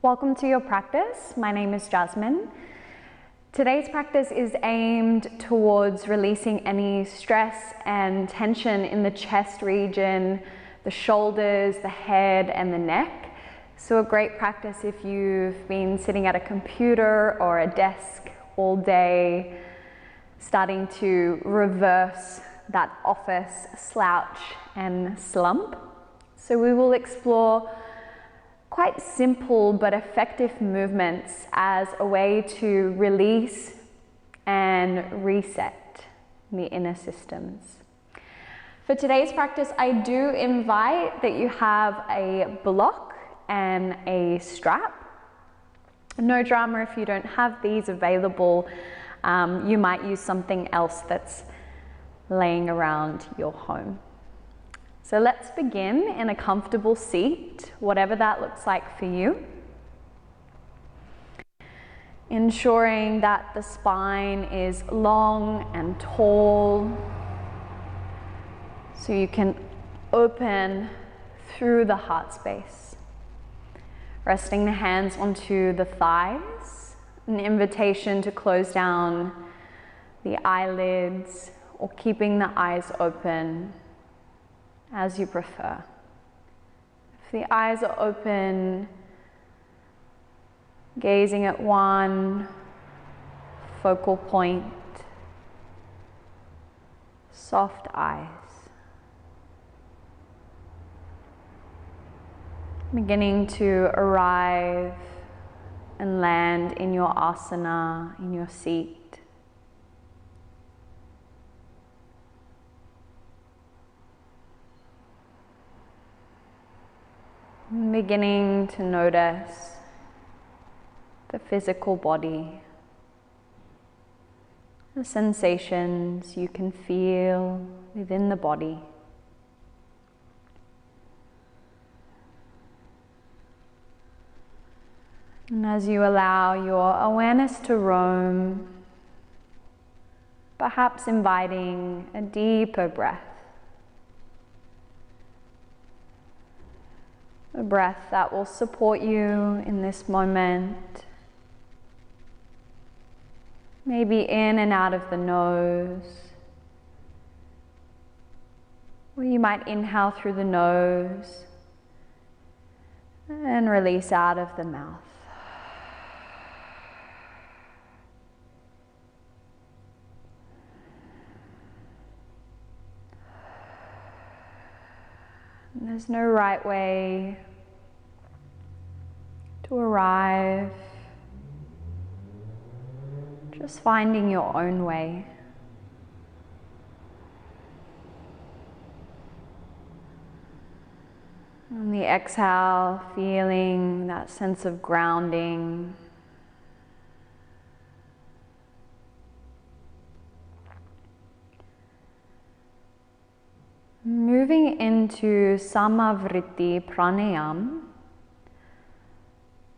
Welcome to your practice. My name is Jasmine. Today's practice is aimed towards releasing any stress and tension in the chest region, the shoulders, the head, and the neck. So a great practice if you've been sitting at a computer or a desk all day, starting to reverse that office slouch and slump. So we will explore quite simple but effective movements as a way to release and reset the inner systems. For today's practice, I do invite that you have a block and a strap. No drama if you don't have these available. You might use something else that's laying around your home. So let's begin in a comfortable seat, whatever that looks like for you. Ensuring that the spine is long and tall, so you can open through the heart space. Resting the hands onto the thighs, an invitation to close down the eyelids or keeping the eyes open as you prefer. If the eyes are open, gazing at one focal point, soft eyes. Beginning to arrive and land in your asana, in your seat. Beginning to notice the physical body, the sensations you can feel within the body. And as you allow your awareness to roam, perhaps inviting a deeper breath. A breath that will support you in this moment. Maybe in and out of the nose. Or you might inhale through the nose and release out of the mouth. There's no right way to arrive, just finding your own way. On the exhale, feeling that sense of grounding. Moving into Samavritti Pranayam.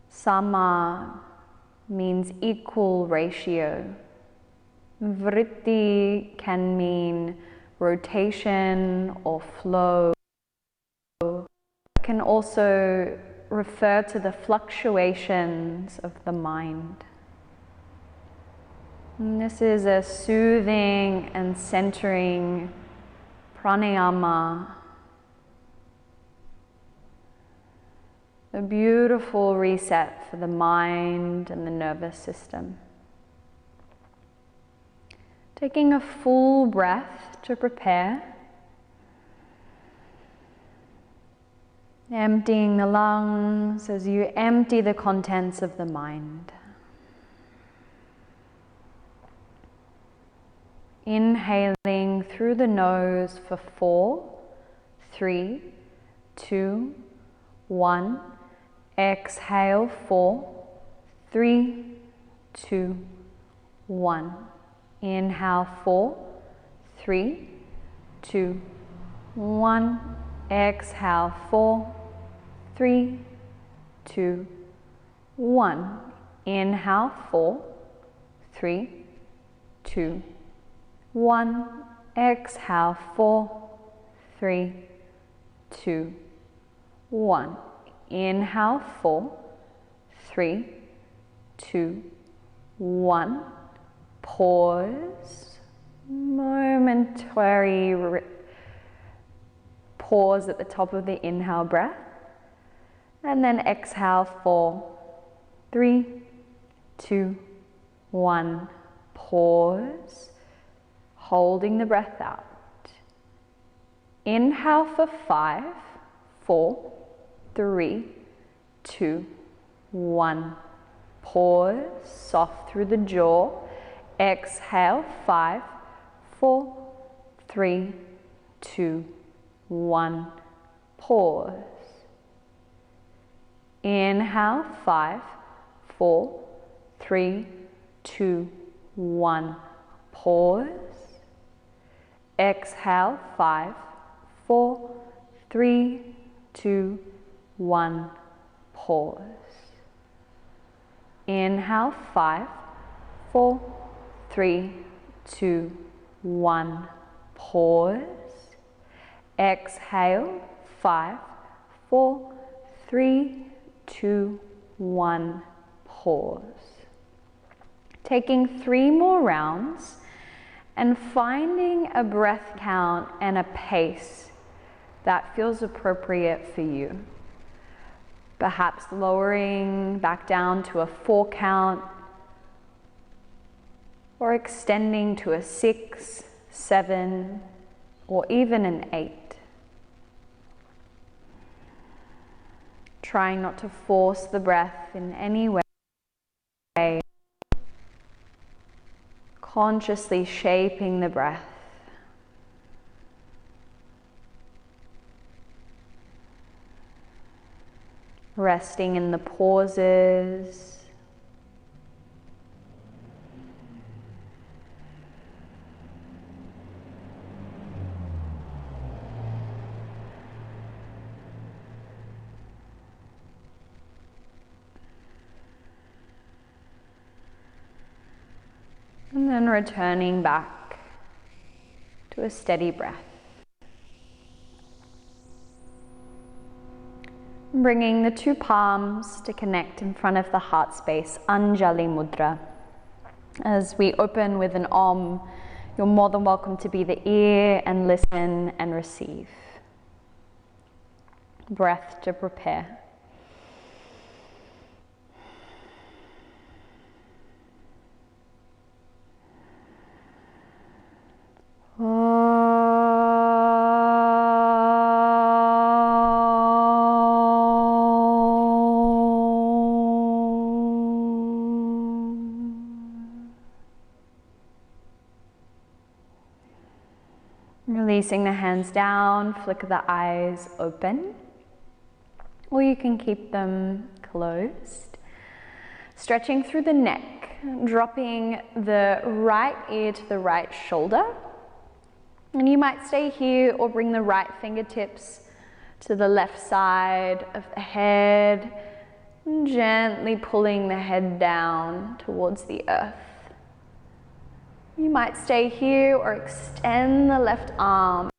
Sama means equal ratio. Vritti can mean rotation or flow. It can also refer to the fluctuations of the mind. And this is a soothing and centering pranayama, a beautiful reset for the mind and the nervous system. Taking a full breath to prepare, emptying the lungs as you empty the contents of the mind. Inhaling through the nose for 4, 3, 2, 1. Exhale 4, 3, 2, 1. Inhale 4, 3, 2, 1. Exhale 4, 3, 2, 1. Inhale 4, 3, 2, 1. Exhale 4, 3, 2, 1. Inhale 4, 3, 2, 1. Pause. Momentary pause at the top of the inhale breath. And then exhale, 4, 3, 2, 1. Pause. Holding the breath out. Inhale for 5, 4, 3, 2, 1. Pause, soft through the jaw. Exhale, 5, 4, 3, 2, 1. Pause. Inhale, 5, 4, 3, 2, 1. Pause. Exhale, 5, 4, 3, 2, 1. Pause. Inhale, 5, 4, 3, 2, 1. Pause. Exhale, 5, 4, 3, 2, 1. Pause. Taking 3 more rounds and finding a breath count and a pace that feels appropriate for you. Perhaps lowering back down to a 4 count, or extending to a 6, 7, or even an 8. Trying not to force the breath in any way. Consciously shaping the breath. Resting in the pauses. And then returning back to a steady breath. Bringing the 2 palms to connect in front of the heart space, Anjali Mudra. As we open with an Om, you're more than welcome to be the ear and listen and receive. Breath to prepare. Releasing the hands down, flicker the eyes open, or you can keep them closed. Stretching through the neck, dropping the right ear to the right shoulder. And you might stay here or bring the right fingertips to the left side of the head, and gently pulling the head down towards the earth. You might stay here or extend the left arm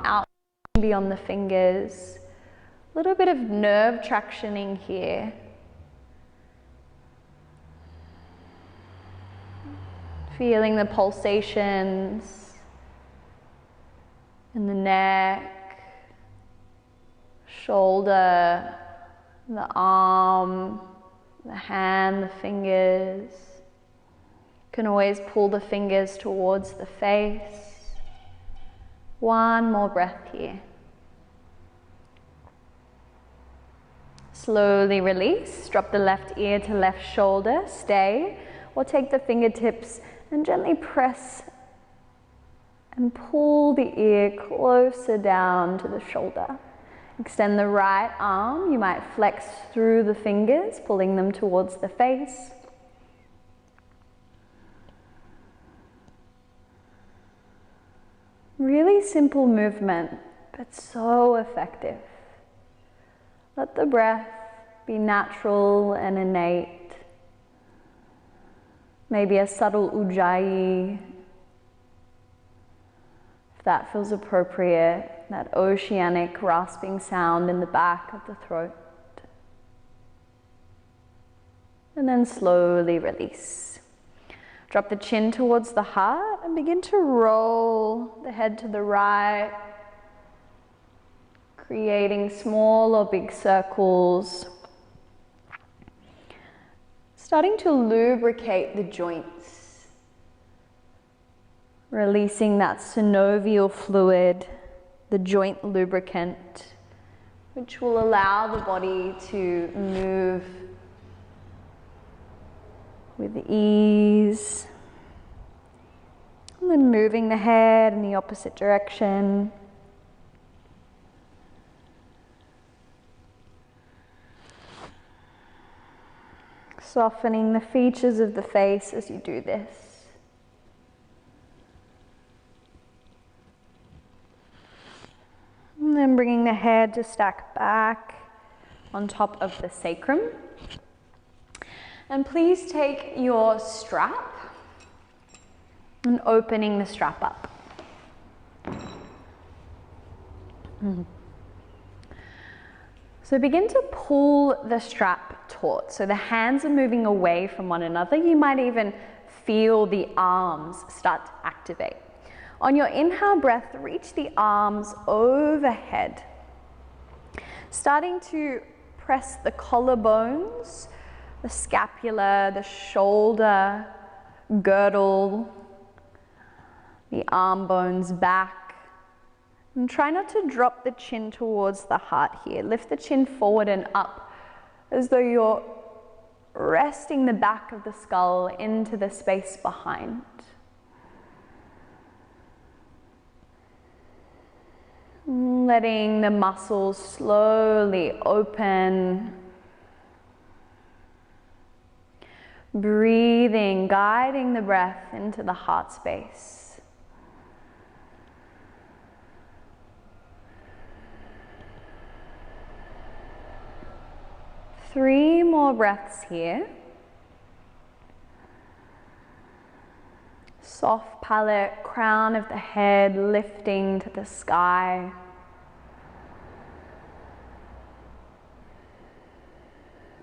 out beyond the fingers. A little bit of nerve tractioning here. Feeling the pulsations in the neck, shoulder, the arm, the hand, the fingers. You can always pull the fingers towards the face. One more breath here. Slowly release. Drop the left ear to left shoulder. Stay. Or take the fingertips and gently press and pull the ear closer down to the shoulder. Extend the right arm. You might flex through the fingers, pulling them towards the face. Really simple movement, but so effective. Let the breath be natural and innate. Maybe a subtle ujjayi, if that feels appropriate, that oceanic rasping sound in the back of the throat. and then slowly release. Drop the chin towards the heart and begin to roll the head to the right, creating small or big circles. Starting to lubricate the joints, releasing that synovial fluid, the joint lubricant, which will allow the body to move with ease. And then moving the head in the opposite direction. Softening the features of the face as you do this. And then bringing the head to stack back on top of the sacrum. And please take your strap and opening the strap up. So begin to pull the strap taut. So the hands are moving away from one another. You might even feel the arms start to activate. On your inhale breath, reach the arms overhead. Starting to press the collarbones, the scapula, the shoulder, girdle, the arm bones back. And try not to drop the chin towards the heart here. Lift the chin forward and up as though you're resting the back of the skull into the space behind. Letting the muscles slowly open. Breathing, guiding the breath into the heart space. Three more breaths here. Soft palate, crown of the head lifting to the sky.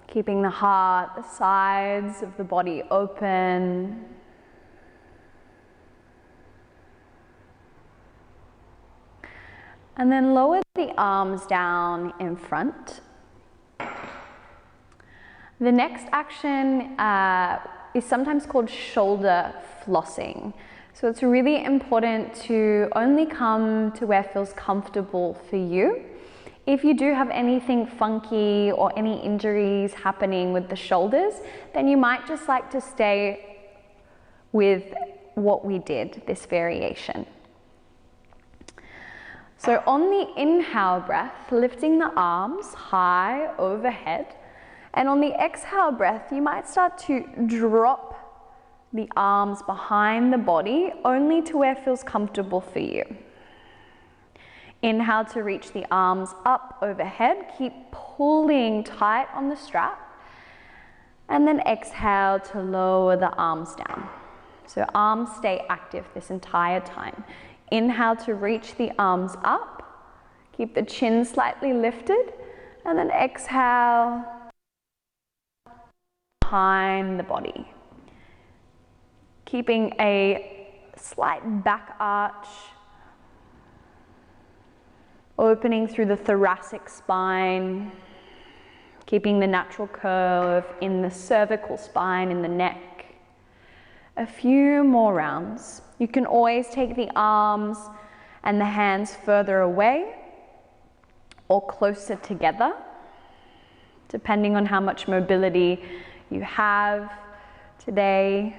Keeping the heart, the sides of the body open. And then lower the arms down in front. The next action is sometimes called shoulder flossing. So it's really important to only come to where feels comfortable for you. If you do have anything funky or any injuries happening with the shoulders, then you might just like to stay with what we did, this variation. So on the inhale breath, lifting the arms high overhead. And on the exhale breath, you might start to drop the arms behind the body, only to where it feels comfortable for you. Inhale to reach the arms up overhead. Keep pulling tight on the strap. And then exhale to lower the arms down. So arms stay active this entire time. Inhale to reach the arms up. Keep the chin slightly lifted. And then exhale behind the body. Keeping a slight back arch, opening through the thoracic spine, keeping the natural curve in the cervical spine, in the neck. A few more rounds. You can always take the arms and the hands further away or closer together, depending on how much mobility you have today.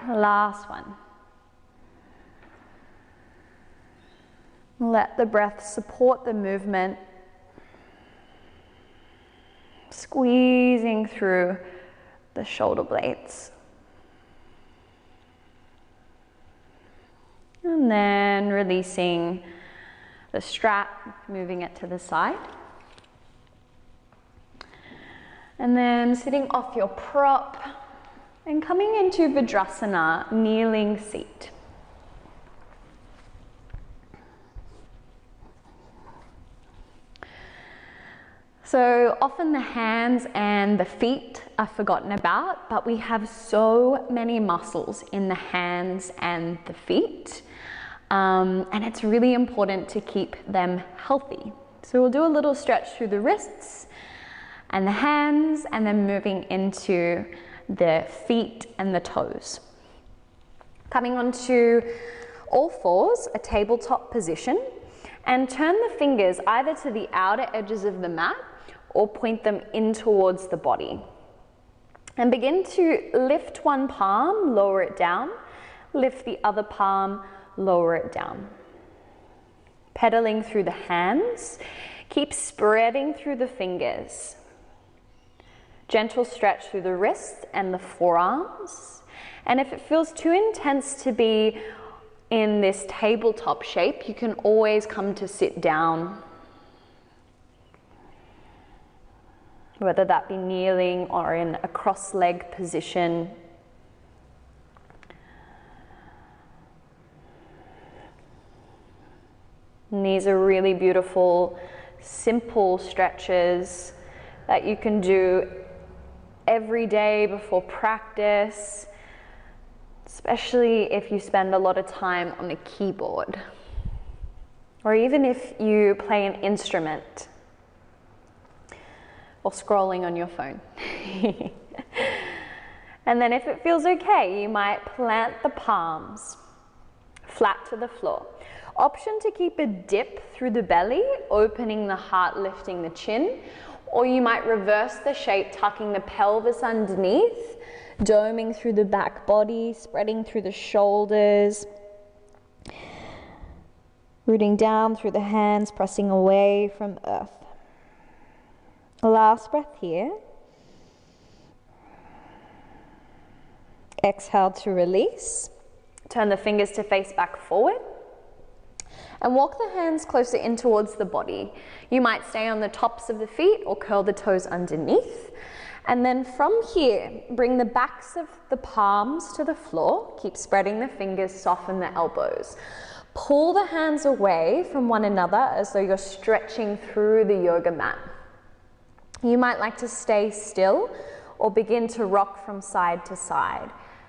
Last one. Let the breath support the movement, squeezing through the shoulder blades. And then releasing the strap, moving it to the side. And then sitting off your prop and coming into Vajrasana, kneeling seat. So often the hands and the feet are forgotten about, but we have so many muscles in the hands and the feet, and it's really important to keep them healthy. So we'll do a little stretch through the wrists and the hands, and then moving into the feet and the toes. Coming onto all fours, a tabletop position, and turn the fingers either to the outer edges of the mat or point them in towards the body. And begin to lift one palm, lower it down, lift the other palm, lower it down. Pedaling through the hands, keep spreading through the fingers. Gentle stretch through the wrists and the forearms. And if it feels too intense to be in this tabletop shape, you can always come to sit down. Whether that be kneeling or in a cross-leg position. And these are really beautiful, simple stretches that you can do every day before practice, especially if you spend a lot of time on a keyboard, or even if you play an instrument or scrolling on your phone. And then if it feels okay, you might plant the palms flat to the floor. Option to keep a dip through the belly, opening the heart, lifting the chin, or you might reverse the shape, tucking the pelvis underneath, doming through the back body, spreading through the shoulders, rooting down through the hands, pressing away from earth. Last breath here. Exhale to release. Turn the fingers to face back forward. And walk the hands closer in towards the body. You might stay on the tops of the feet or curl the toes underneath. And then from here, bring the backs of the palms to the floor. Keep spreading the fingers, soften the elbows. Pull the hands away from one another as though you're stretching through the yoga mat. You might like to stay still or begin to rock from side to side.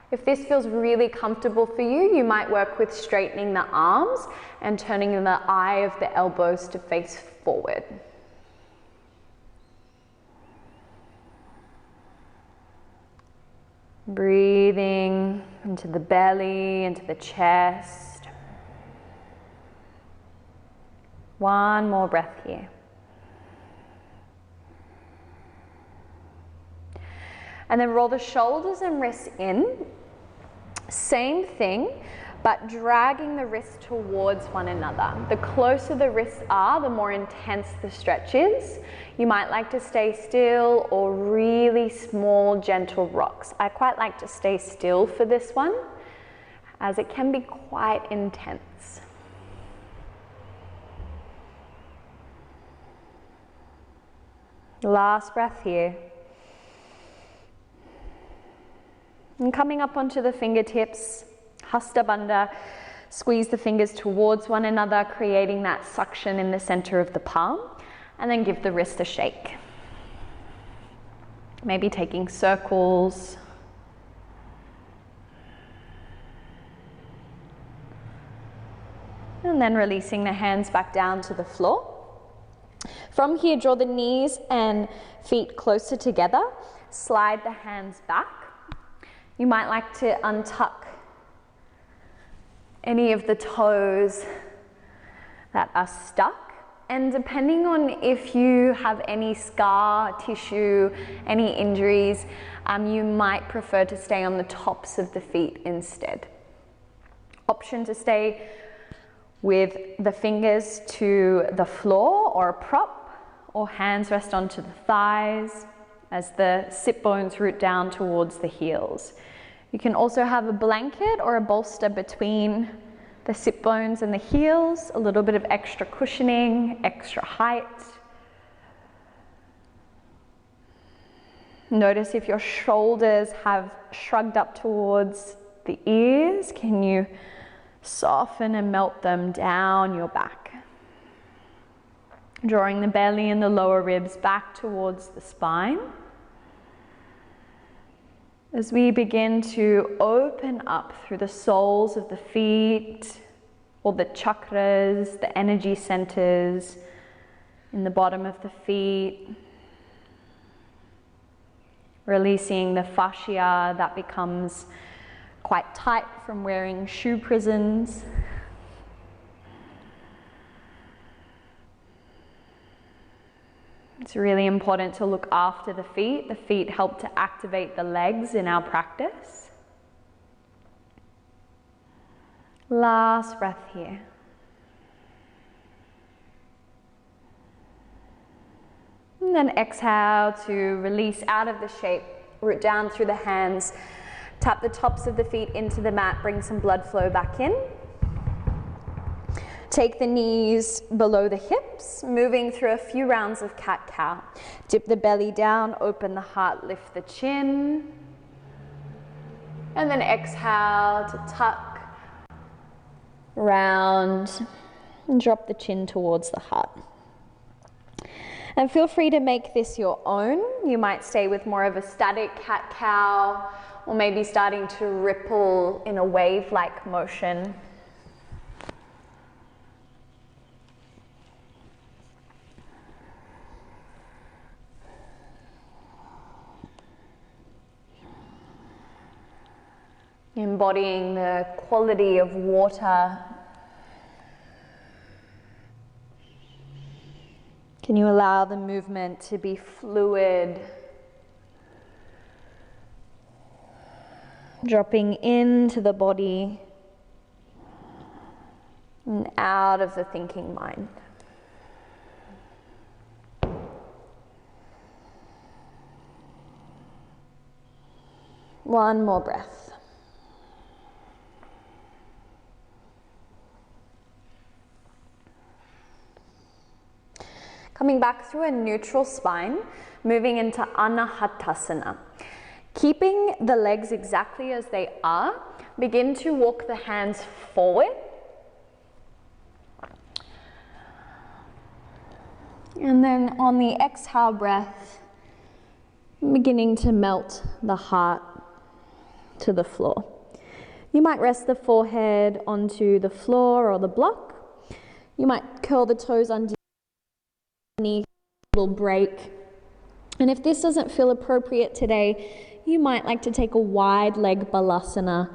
If this feels really comfortable for you, you might work with straightening the arms and turning the eye of the elbows to face forward. Breathing into the belly, into the chest. One more breath here. And then roll the shoulders and wrists in. Same thing, but dragging the wrists towards one another. The closer the wrists are, the more intense the stretch is. You might like to stay still or really small, gentle rocks. I quite like to stay still for this one, as it can be quite intense. Last breath here. And coming up onto the fingertips, Hasta Bandha, squeeze the fingers towards one another, creating that suction in the center of the palm, and then give the wrist a shake. Maybe taking circles. And then releasing the hands back down to the floor. From here, draw the knees and feet closer together. Slide the hands back. You might like to untuck any of the toes that are stuck. And depending on if you have any scar tissue, any injuries, you might prefer to stay on the tops of the feet instead. Option to stay with the fingers to the floor or a prop, or hands rest onto the thighs as the sit bones root down towards the heels. You can also have a blanket or a bolster between the sit bones and the heels, a little bit of extra cushioning, extra height. Notice if your shoulders have shrugged up towards the ears, can you soften and melt them down your back? drawing the belly and the lower ribs back towards the spine. As we begin to open up through the soles of the feet, or the chakras, the energy centers in the bottom of the feet, releasing the fascia that becomes quite tight from wearing shoe prisons. It's really important to look after the feet. The feet help to activate the legs in our practice. Last breath here. And then exhale to release out of the shape, root down through the hands, tap the tops of the feet into the mat, bring some blood flow back in. Take the knees below the hips, moving through a few rounds of cat-cow. Dip the belly down, open the heart, lift the chin. And then exhale to tuck, round, and drop the chin towards the heart. And feel free to make this your own. You might stay with more of a static cat-cow, or maybe starting to ripple in a wave-like motion. Embodying the quality of water. Can you allow the movement to be fluid? Dropping into the body and out of the thinking mind. One more breath. Coming back through a neutral spine, moving into Anahatasana. Keeping the legs exactly as they are, begin to walk the hands forward. And then on the exhale breath, beginning to melt the heart to the floor. You might rest the forehead onto the floor or the block. You might curl the toes under a little break. And if this doesn't feel appropriate today, you might like to take a wide leg balasana,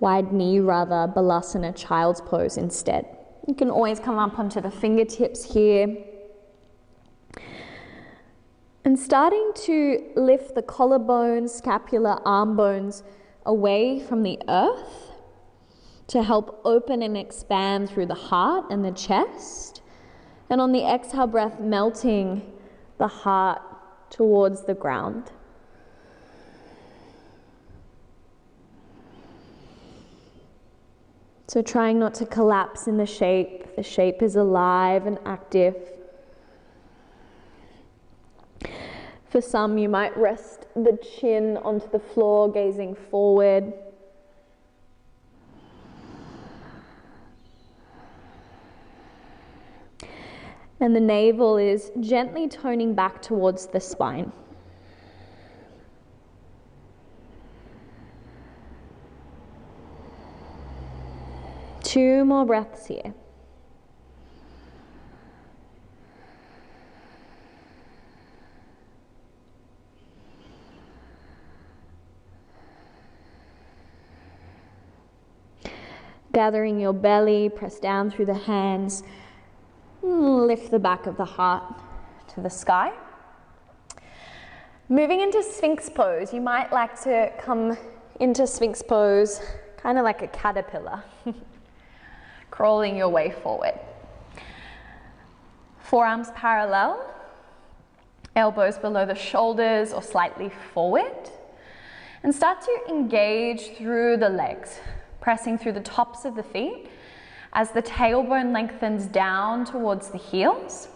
wide knee rather, balasana, child's pose instead. You can always come up onto the fingertips here. And starting to lift the collarbones, scapular, arm bones away from the earth to help open and expand through the heart and the chest. And on the exhale breath, melting the heart towards the ground. So trying not to collapse in the shape. The shape is alive and active. For some, you might rest the chin onto the floor, gazing forward. And the navel is gently toning back towards the spine. Two more breaths here. Gathering your belly, press down through the hands. Lift the back of the heart to the sky. Moving into Sphinx pose, you might like to come into Sphinx pose kind of like a caterpillar, crawling your way forward. Forearms parallel, elbows below the shoulders or slightly forward. And start to engage through the legs, pressing through the tops of the feet as the tailbone lengthens down towards the heels,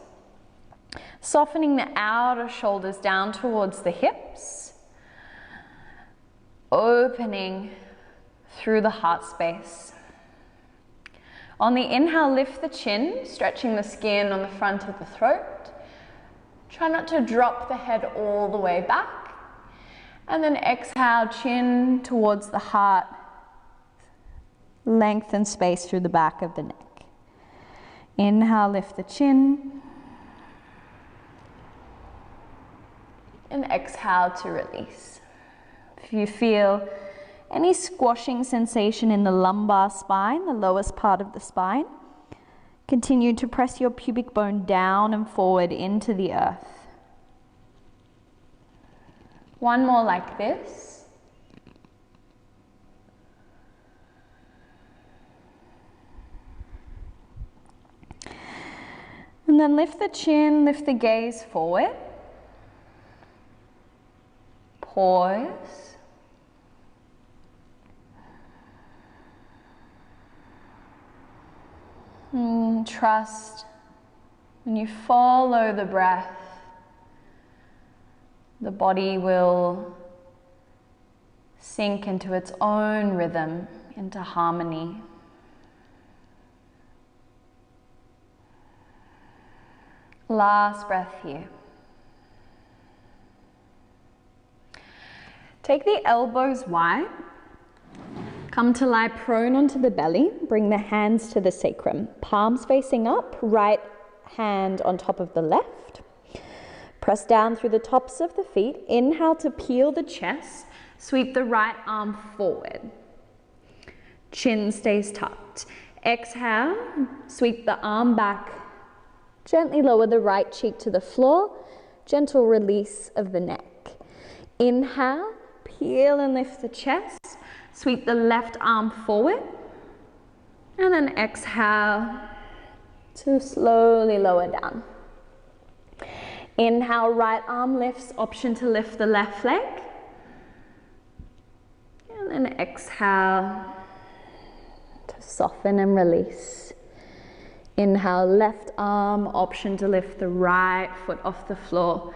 softening the outer shoulders down towards the hips, opening through the heart space, On the inhale, lift the chin, stretching the skin on the front of the throat. Try not to drop the head all the way back. And then exhale, chin towards the heart. Lengthen space through the back of the neck. Inhale, lift the chin. And exhale to release. If you feel any squashing sensation in the lumbar spine, the lowest part of the spine, continue to press your pubic bone down and forward into the earth. One more like this. And then lift the chin, lift the gaze forward. Pause. Trust when you follow the breath, the body will sink into its own rhythm, into harmony. Last breath here. Take the elbows wide. Come to lie prone onto the belly. Bring the hands to the sacrum. Palms facing up, right hand on top of the left. Press down through the tops of the feet. Inhale to peel the chest. Sweep the right arm forward. Chin stays tucked. Exhale, sweep the arm back. Gently lower the right cheek to the floor. Gentle release of the neck. Inhale, peel and lift the chest. Sweep the left arm forward. And then exhale to slowly lower down. Inhale, right arm lifts, option to lift the left leg. And then exhale to soften and release. Inhale, left arm, option to lift the right foot off the floor,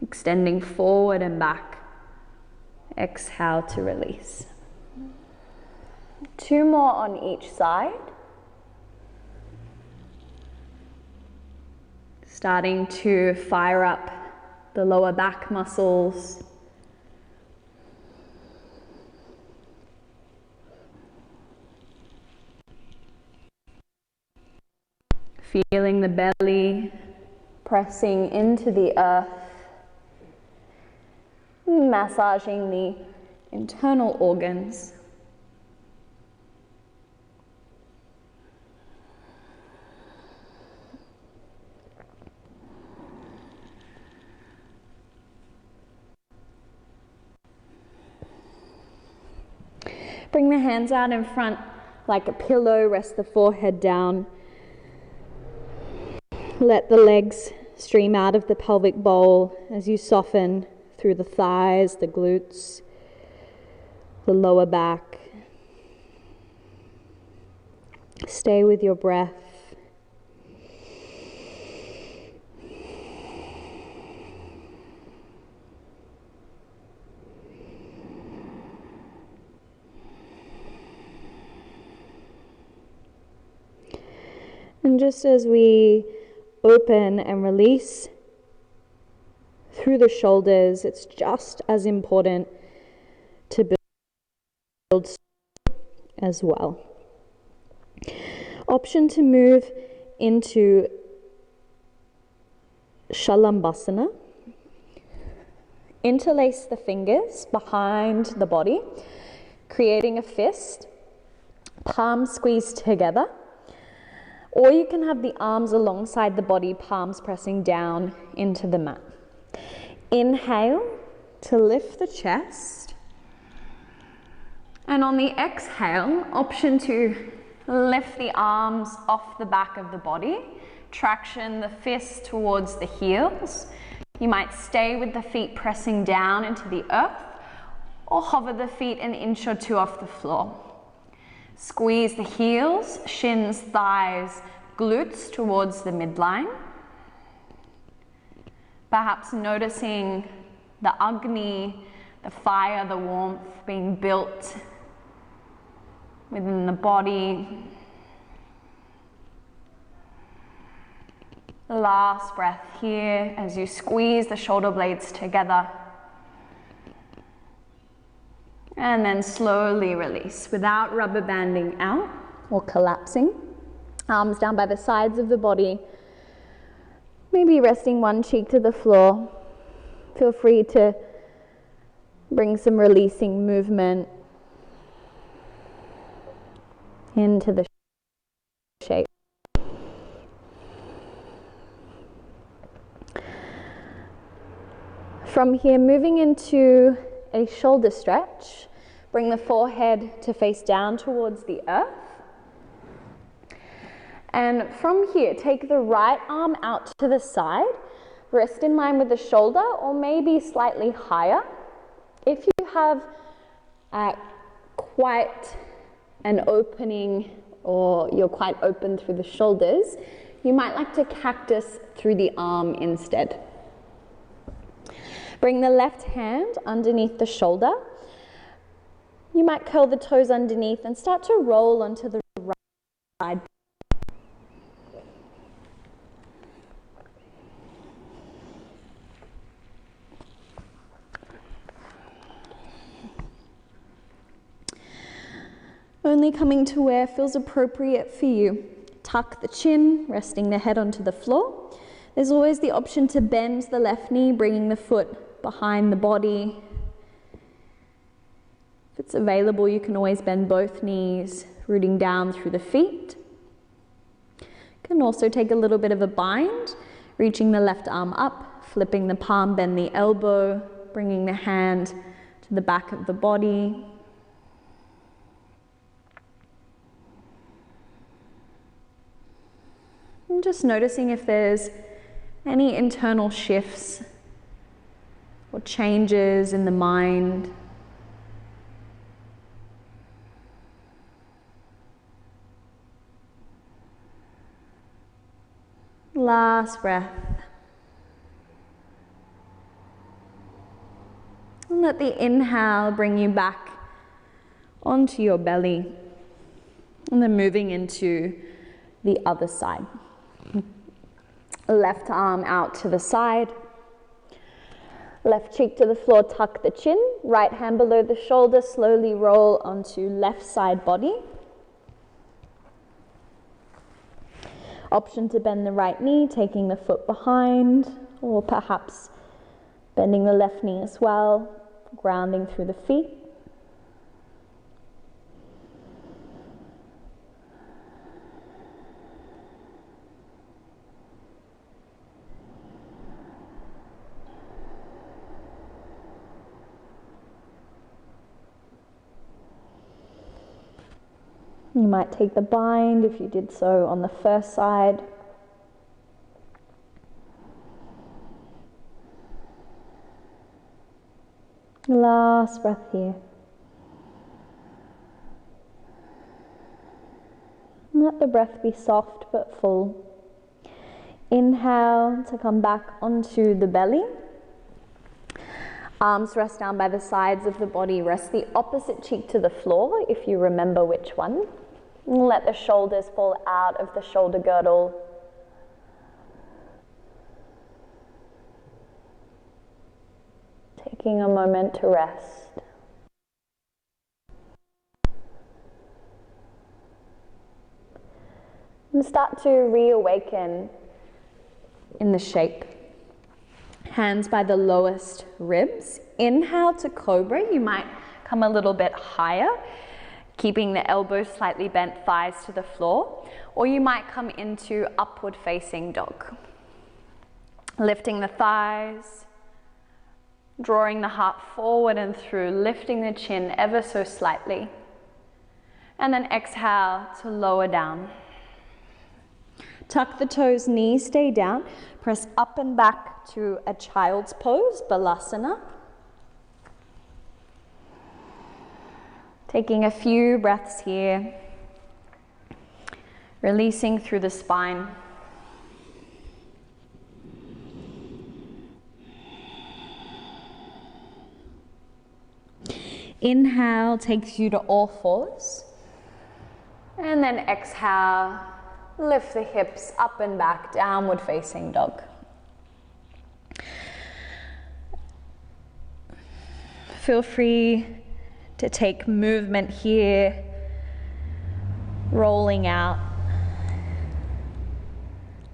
extending forward and back. Exhale to release. 2 more on each side. Starting to fire up the lower back muscles. Feeling the belly pressing into the earth. Massaging the internal organs. Bring the hands out in front like a pillow, rest the forehead down. Let the legs stream out of the pelvic bowl as you soften through the thighs, the glutes, the lower back. Stay with your breath. And just as we open and release through the shoulders, it's just as important to build as well. Option to move into Shalabhasana. Interlace the fingers behind the body, creating a fist, palms squeezed together. Or you can have the arms alongside the body, palms pressing down into the mat. Inhale to lift the chest. And on the exhale, option to lift the arms off the back of the body. Traction the fists towards the heels. You might stay with the feet pressing down into the earth or hover the feet an inch or 2 off the floor. Squeeze the heels, shins, thighs, glutes towards the midline. Perhaps noticing the Agni, the fire, the warmth being built within the body. Last breath here as you squeeze the shoulder blades together. And then slowly release without rubber banding out or collapsing. Arms down by the sides of the body. Maybe resting one cheek to the floor. Feel free to bring some releasing movement into the shape. From here, moving into a shoulder stretch, bring the forehead to face down towards the earth. And from here, take the right arm out to the side, wrist in line with the shoulder or maybe slightly higher. If you have quite an opening or you're quite open through the shoulders, you might like to cactus through the arm instead. Bring the left hand underneath the shoulder. You might curl the toes underneath and start to roll onto the right side. Only coming to where feels appropriate for you. Tuck the chin, resting the head onto the floor. There's always the option to bend the left knee, bringing the foot behind the body. If it's available, you can always bend both knees, rooting down through the feet. You can also take a little bit of a bind, reaching the left arm up, flipping the palm, bend the elbow, bringing the hand to the back of the body. And just noticing if there's any internal shifts or changes in the mind. Last breath. And let the inhale bring you back onto your belly. And then moving into the other side. Left arm out to the side. Left cheek to the floor, tuck the chin. Right hand below the shoulder, slowly roll onto left side body. Option to bend the right knee, taking the foot behind, or perhaps bending the left knee as well, grounding through the feet. You might take the bind if you did so on the first side. Last breath here. Let the breath be soft but full. Inhale to come back onto the belly. Arms rest down by the sides of the body. Rest the opposite cheek to the floor if you remember which one. And let the shoulders fall out of the shoulder girdle. Taking a moment to rest. And start to reawaken in the shape. Hands by the lowest ribs. Inhale to cobra. You might come a little bit higher, keeping the elbows slightly bent, thighs to the floor. Or you might come into upward facing dog. Lifting the thighs, drawing the heart forward and through, lifting the chin ever so slightly. And then exhale to lower down. Tuck the toes, knees stay down. Press up and back to a child's pose, Balasana. Taking a few breaths here. Releasing through the spine. Inhale takes you to all fours. And then exhale, lift the hips up and back, downward facing dog. Feel free to take movement here, rolling out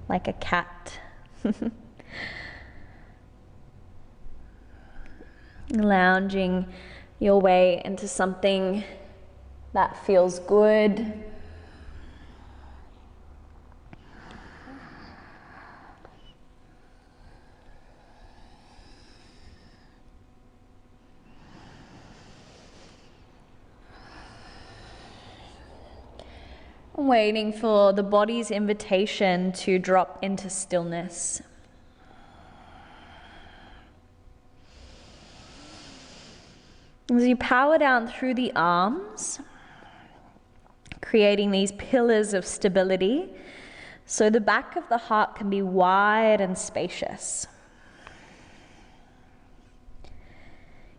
like a cat. Lounging your way into something that feels good. Waiting for the body's invitation to drop into stillness. As you power down through the arms, creating these pillars of stability, so the back of the heart can be wide and spacious.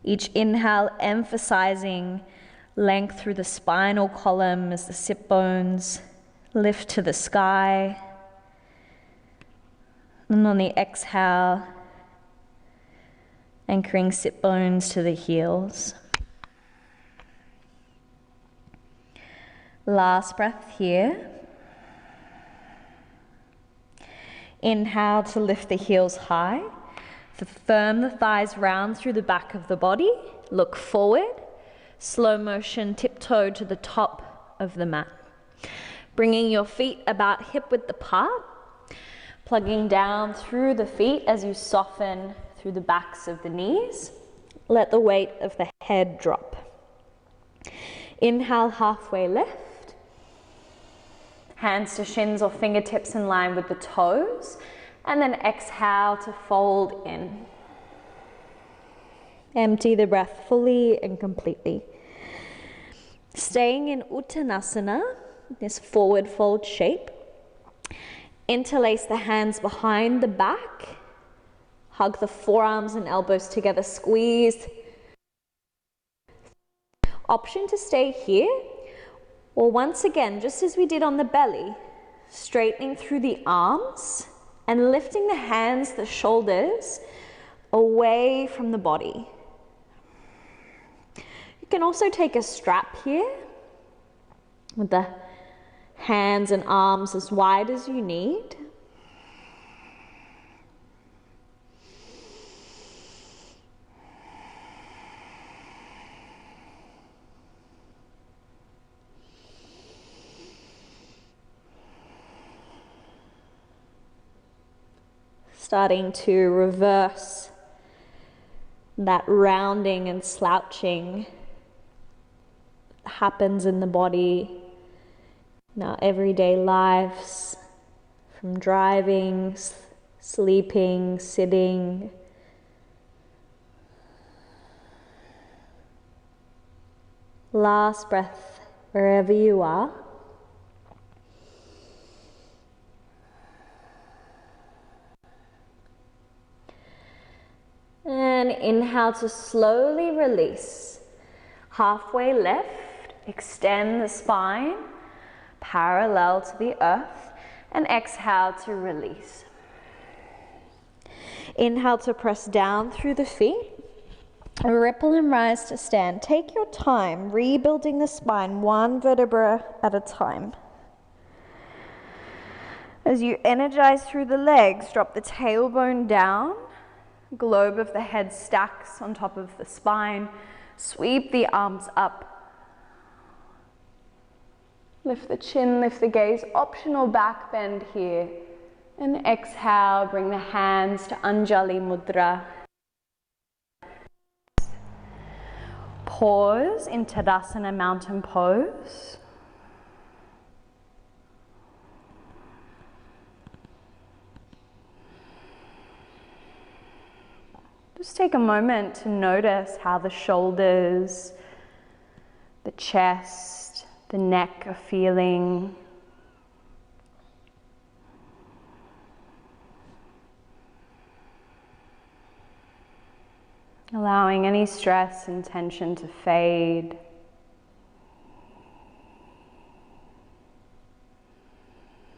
Each inhale emphasizing length through the spinal column as the sit bones lift to the sky. And on the exhale, anchoring sit bones to the heels. Last breath here. Inhale to lift the heels high. Firm the thighs round through the back of the body. Look forward. Slow motion tiptoe to the top of the mat. Bringing your feet about hip width apart. Plugging down through the feet as you soften through the backs of the knees. Let the weight of the head drop. Inhale, halfway lift. Hands to shins or fingertips in line with the toes. And then exhale to fold in. Empty the breath fully and completely. Staying in Uttanasana, this forward fold shape. Interlace the hands behind the back. Hug the forearms and elbows together, squeeze. Option to stay here, or once again, just as we did on the belly, straightening through the arms and lifting the hands, the shoulders, away from the body. You can also take a strap here with the hands and arms as wide as you need. Starting to reverse that rounding and slouching that happens in the body in our everyday lives, from driving, sleeping, sitting. Last breath wherever you are. And inhale to slowly release. Halfway lift, extend the spine parallel to the earth, and exhale to release. Inhale to press down through the feet. Ripple and rise to stand. Take your time rebuilding the spine one vertebra at a time. As you energize through the legs, drop the tailbone down. Globe of the head stacks on top of the spine. Sweep the arms up. Lift the chin, lift the gaze. Optional back bend here. And exhale, bring the hands to Anjali Mudra. Pause in Tadasana Mountain Pose. Just take a moment to notice how the shoulders, the chest, the neck are feeling. Allowing any stress and tension to fade.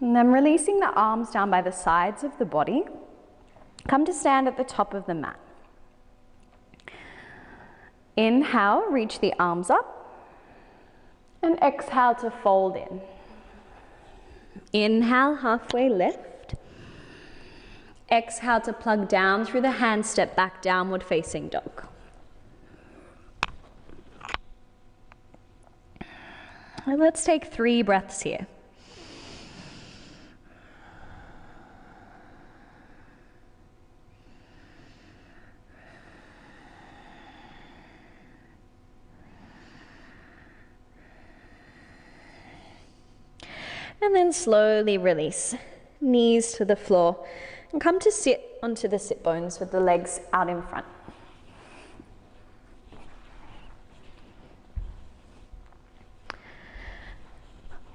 And then releasing the arms down by the sides of the body, come to stand at the top of the mat. Inhale, reach the arms up, and exhale to fold in. Inhale, halfway lift. Exhale to plug down through the hand, step back, downward facing dog. And let's take 3 breaths here. And then slowly release, knees to the floor, and come to sit onto the sit bones with the legs out in front.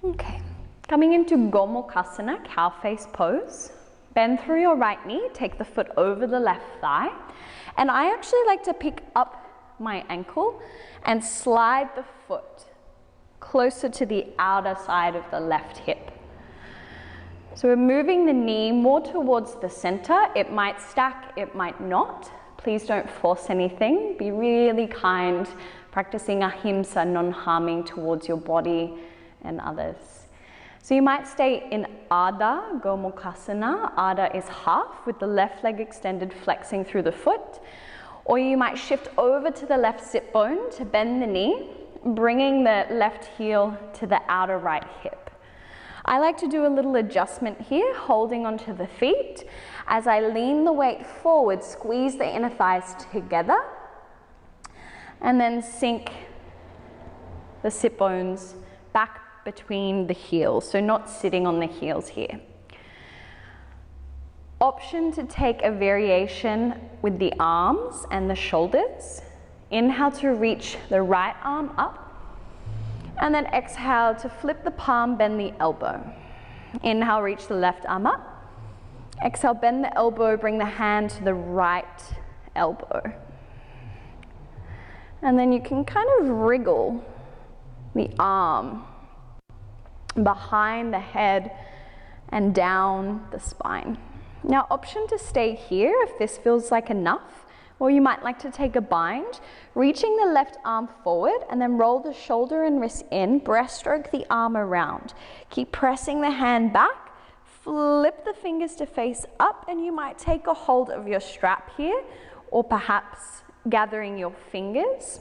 Okay, coming into Gomukhasana, cow face pose. Bend through your right knee, take the foot over the left thigh. And I actually like to pick up my ankle and slide the foot closer to the outer side of the left hip. So we're moving the knee more towards the center. It might stack, it might not. Please don't force anything. Be really kind, practicing ahimsa, non-harming towards your body and others. So you might stay in Ardha Gomukhasana. Ardha is half with the left leg extended, flexing through the foot. Or you might shift over to the left sit bone to bend the knee, bringing the left heel to the outer right hip. I like to do a little adjustment here, holding onto the feet. As I lean the weight forward, squeeze the inner thighs together, and then sink the sit bones back between the heels, so not sitting on the heels here. Option to take a variation with the arms and the shoulders. Inhale to reach the right arm up, and then exhale to flip the palm, bend the elbow. Inhale, reach the left arm up. Exhale, bend the elbow, bring the hand to the right elbow. And then you can kind of wriggle the arm behind the head and down the spine. Now, option to stay here if this feels like enough, or you might like to take a bind, reaching the left arm forward and then roll the shoulder and wrist in, breaststroke the arm around. Keep pressing the hand back, flip the fingers to face up, and you might take a hold of your strap here, or perhaps gathering your fingers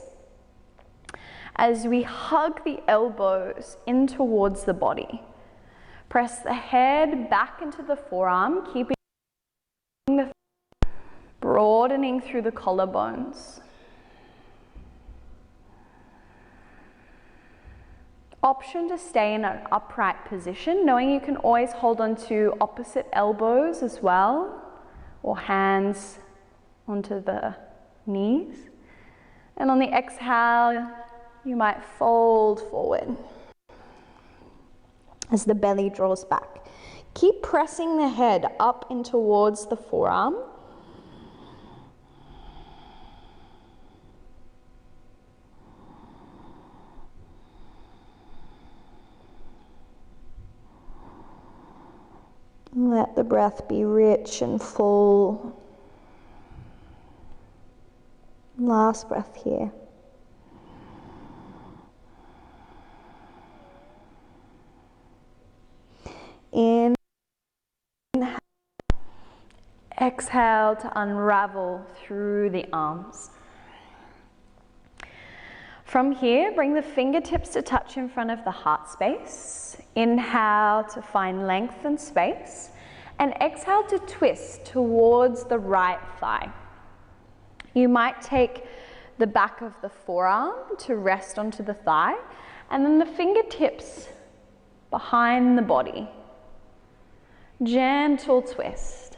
as we hug the elbows in towards the body. Press the head back into the forearm, keeping the broadening through the collarbones. Option to stay in an upright position, knowing you can always hold on to opposite elbows as well, or hands onto the knees. And on the exhale, you might fold forward as the belly draws back. Keep pressing the head up in towards the forearm. Let the breath be rich and full. Last breath here. Inhale. Exhale to unravel through the arms. From here, bring the fingertips to touch in front of the heart space. Inhale to find length and space, and exhale to twist towards the right thigh. You might take the back of the forearm to rest onto the thigh, and then the fingertips behind the body. Gentle twist,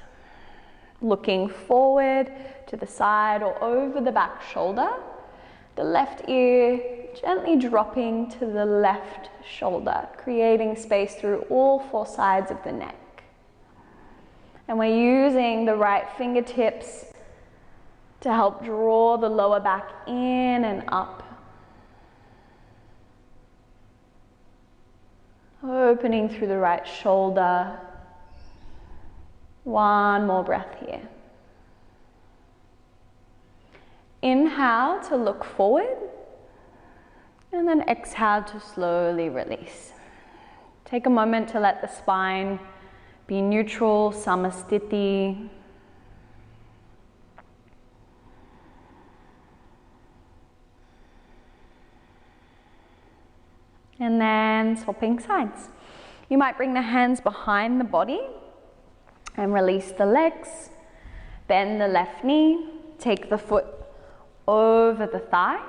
looking forward to the side or over the back shoulder. The left ear gently dropping to the left shoulder, creating space through all 4 sides of the neck. And we're using the right fingertips to help draw the lower back in and up. Opening through the right shoulder. One more breath here. Inhale to look forward, and then exhale to slowly release. Take a moment to let the spine be neutral, samasthiti. And then swapping sides. You might bring the hands behind the body and release the legs. Bend the left knee, take the foot over the thigh,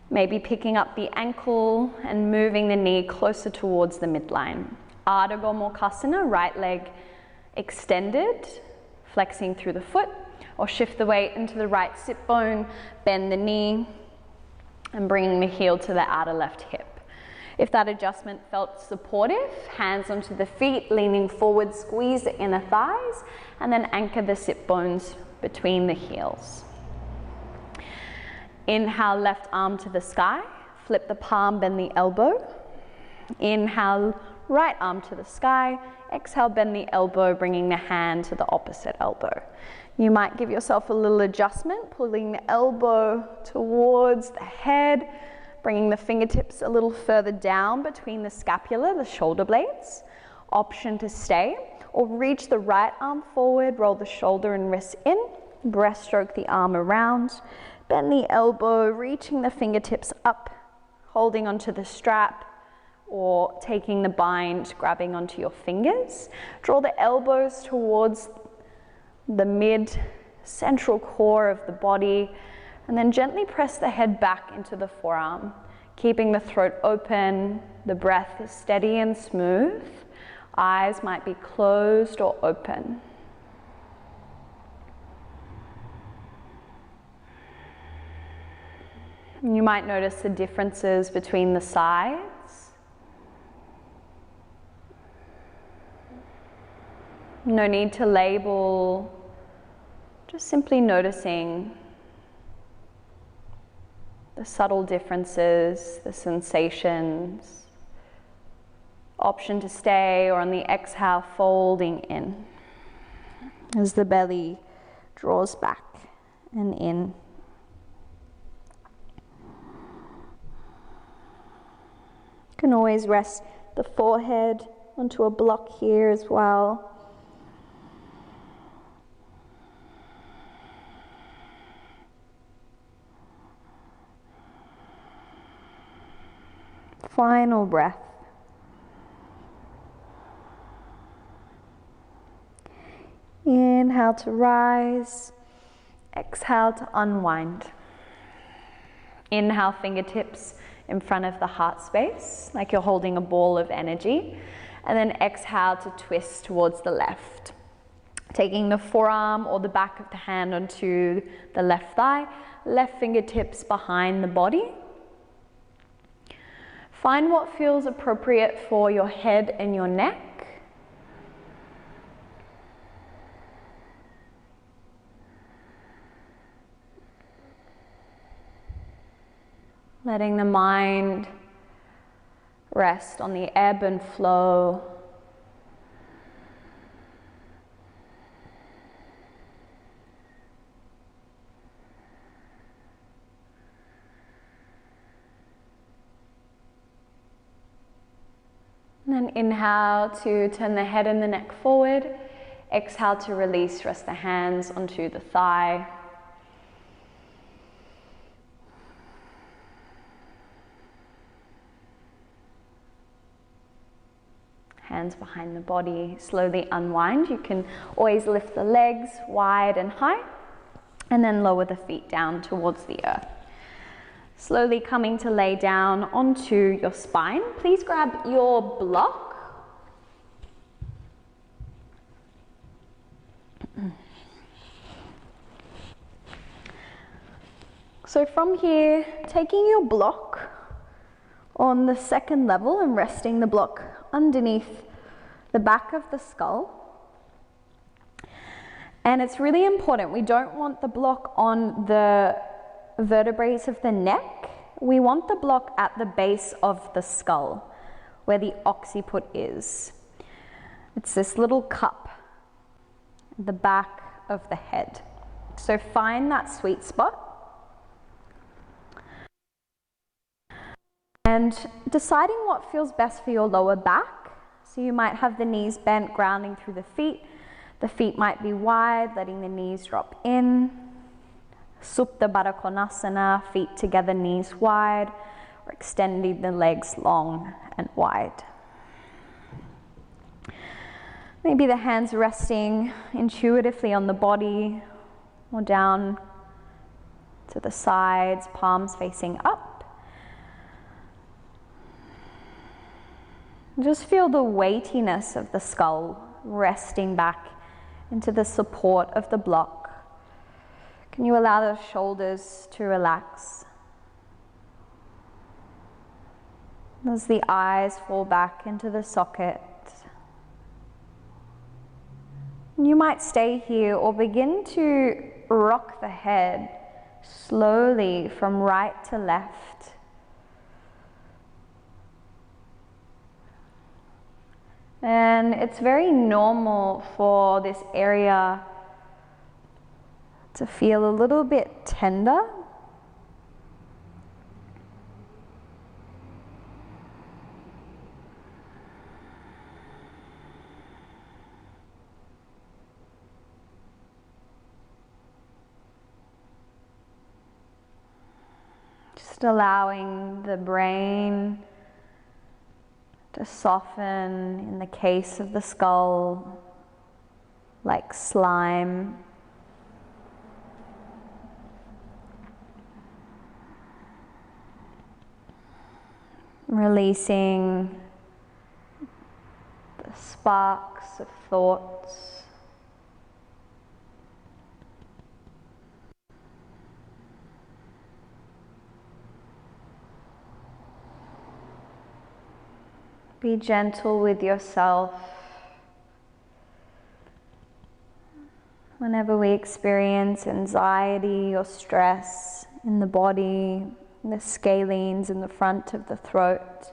maybe picking up the ankle and moving the knee closer towards the midline. Ardha Gomukhasana, right leg extended, flexing through the foot, or shift the weight into the right sit bone, bend the knee, and bringing the heel to the outer left hip. If that adjustment felt supportive, hands onto the feet, leaning forward, squeeze the inner thighs, and then anchor the sit bones between the heels. Inhale, left arm to the sky, flip the palm, bend the elbow. Inhale, right arm to the sky, exhale, bend the elbow, bringing the hand to the opposite elbow. You might give yourself a little adjustment, pulling the elbow towards the head, bringing the fingertips a little further down between the scapula, the shoulder blades. Option to stay, or reach the right arm forward, roll the shoulder and wrist in, breaststroke the arm around, bend the elbow, reaching the fingertips up, holding onto the strap, or taking the bind, grabbing onto your fingers. Draw the elbows towards the mid-central core of the body, and then gently press the head back into the forearm, keeping the throat open. The breath is steady and smooth. Eyes might be closed or open. You might notice the differences between the sides. No need to label, just simply noticing the subtle differences, the sensations. Option to stay, or on the exhale, folding in as the belly draws back and in. You can always rest the forehead onto a block here as well. Final breath. Inhale to rise, exhale to unwind. Inhale, fingertips in front of the heart space, like you're holding a ball of energy. And then exhale to twist towards the left. Taking the forearm or the back of the hand onto the left thigh, left fingertips behind the body. Find what feels appropriate for your head and your neck. Letting the mind rest on the ebb and flow. And then inhale to turn the head and the neck forward. Exhale to release, rest the hands onto the thigh. Hands behind the body, slowly unwind. You can always lift the legs wide and high, and then lower the feet down towards the earth. Slowly coming to lay down onto your spine. Please grab your block. So from here, taking your block on the second level and resting the block underneath the back of the skull. And it's really important, we don't want the block on the vertebrae of the neck. We want the block at the base of the skull. where the occiput is. It's this little cup at the back of the head. So find that sweet spot. And deciding what feels best for your lower back. So you might have the knees bent, grounding through the feet. The feet might be wide, letting the knees drop in. Supta Baddha Konasana, feet together, knees wide, or extending the legs long and wide. Maybe the hands resting intuitively on the body or down to the sides, palms facing up. Just feel the weightiness of the skull resting back into the support of the block. Can you allow the shoulders to relax? As the eyes fall back into the socket. You might stay here or begin to rock the head slowly from right to left. And it's very normal for this area to feel a little bit tender. Just allowing the brain to soften in the case of the skull like slime. Releasing the sparks of thoughts. Be gentle with yourself. Whenever we experience anxiety or stress in the body, the scalenes in the front of the throat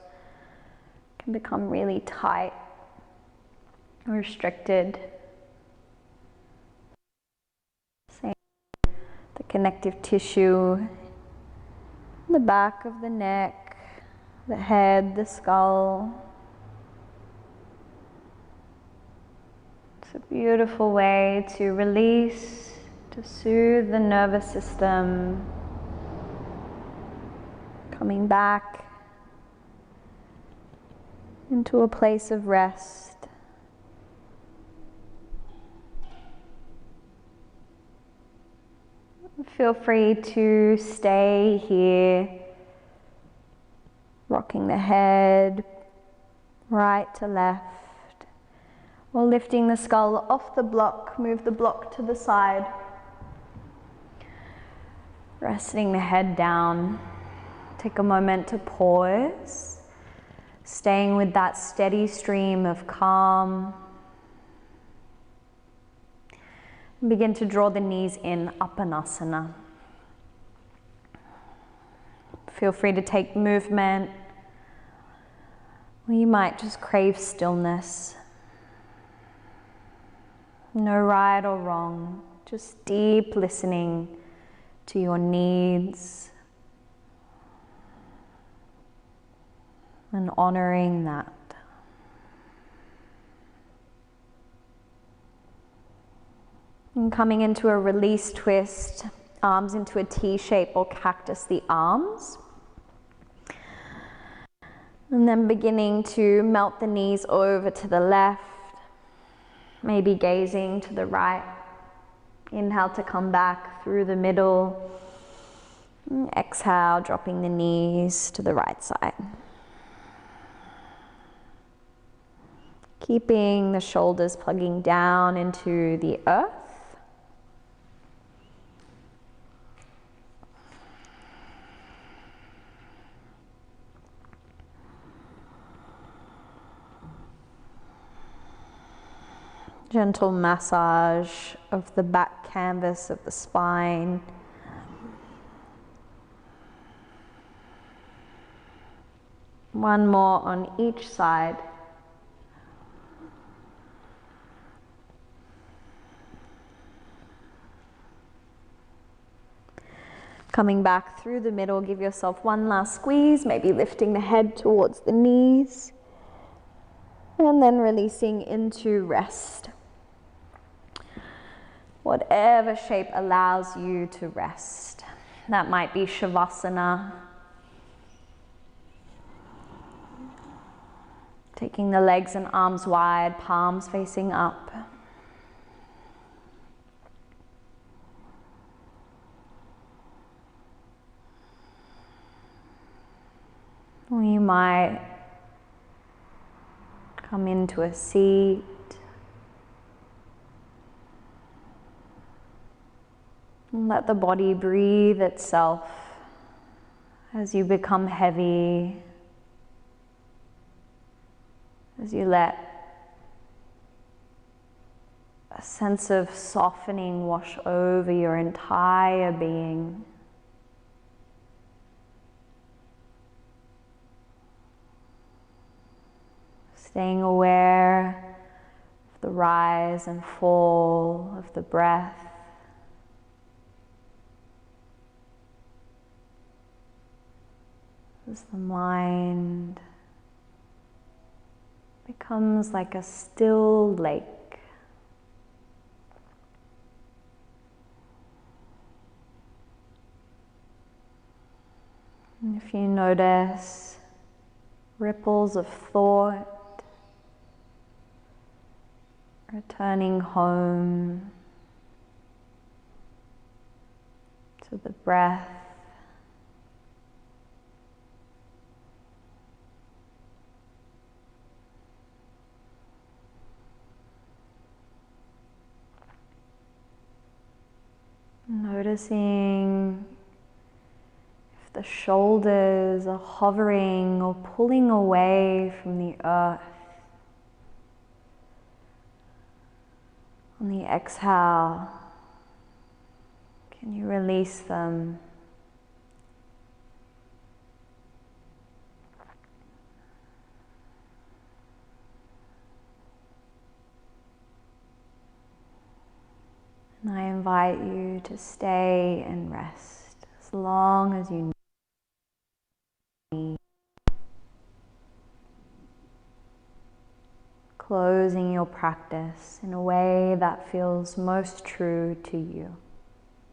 can become really tight, restricted. Same, the connective tissue in the back of the neck, the head, the skull. It's a beautiful way to release, to soothe the nervous system. Coming back into a place of rest. Feel free to stay here, rocking the head right to left, or lifting the skull off the block, move the block to the side, resting the head down. Take a moment to pause, staying with that steady stream of calm. Begin to draw the knees in, Apanasana. Feel free to take movement, or you might just crave stillness. No right or wrong, just deep listening to your needs. And honoring that. And coming into a release twist, arms into a T shape or cactus the arms. And then beginning to melt the knees over to the left, maybe gazing to the right. Inhale to come back through the middle. And exhale, dropping the knees to the right side. Keeping the shoulders plugging down into the earth. Gentle massage of the back canvas of the spine. One more on each side. Coming back through the middle, give yourself one last squeeze, maybe lifting the head towards the knees, and then releasing into rest. Whatever shape allows you to rest. That might be Shavasana. Taking the legs and arms wide, palms facing up. Or you might come into a seat. And let the body breathe itself as you become heavy, as you let a sense of softening wash over your entire being. Staying aware of the rise and fall of the breath. As the mind becomes like a still lake. And if you notice ripples of thought returning home to the breath, noticing if the shoulders are hovering or pulling away from the earth. On the exhale, can you release them? And I invite you to stay and rest as long as you need. Closing your practice in a way that feels most true to you.